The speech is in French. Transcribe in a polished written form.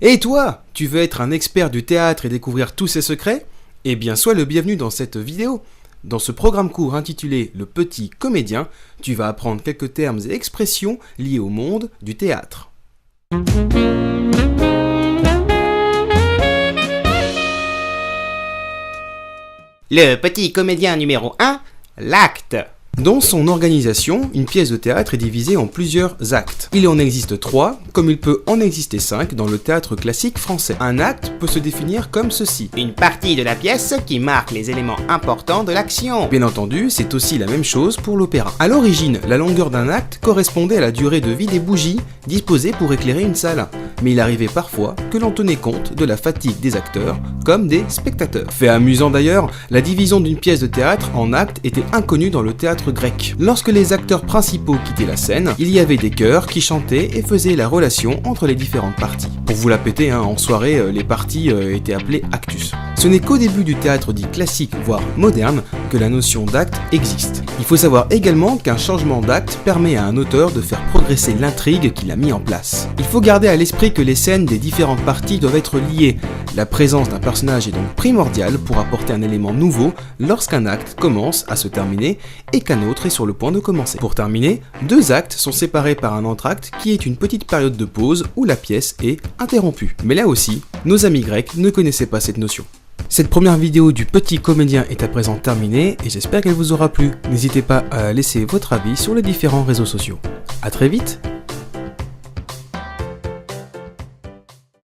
Et toi, tu veux être un expert du théâtre et découvrir tous ses secrets? Eh bien, sois le bienvenu dans cette vidéo. Dans ce programme court intitulé Le Petit Comédien, tu vas apprendre quelques termes et expressions liés au monde du théâtre. Le Petit Comédien numéro 1, l'acte. Dans son organisation, une pièce de théâtre est divisée en plusieurs actes. Il en existe 3, comme il peut en exister 5 dans le théâtre classique français. Un acte peut se définir comme ceci. Une partie de la pièce qui marque les éléments importants de l'action. Bien entendu, c'est aussi la même chose pour l'opéra. À l'origine, la longueur d'un acte correspondait à la durée de vie des bougies disposées pour éclairer une salle. Mais il arrivait parfois que l'on tenait compte de la fatigue des acteurs comme des spectateurs. Fait amusant d'ailleurs, la division d'une pièce de théâtre en actes était inconnue dans le théâtre grec. Lorsque les acteurs principaux quittaient la scène, il y avait des chœurs qui chantaient et faisaient la relation entre les différentes parties. Pour vous la péter, en soirée, les parties étaient appelées actus. Ce n'est qu'au début du théâtre dit classique, voire moderne, que la notion d'acte existe. Il faut savoir également qu'un changement d'acte permet à un auteur de faire progresser l'intrigue qu'il a mis en place. Il faut garder à l'esprit que les scènes des différentes parties doivent être liées. La présence d'un personnage est donc primordiale pour apporter un élément nouveau lorsqu'un acte commence à se terminer et qu'un autre est sur le point de commencer. Pour terminer, 2 actes sont séparés par un entr'acte qui est une petite période de pause où la pièce est interrompue. Mais là aussi, nos amis grecs ne connaissaient pas cette notion. Cette première vidéo du Petit Comédien est à présent terminée et j'espère qu'elle vous aura plu. N'hésitez pas à laisser votre avis sur les différents réseaux sociaux. A très vite!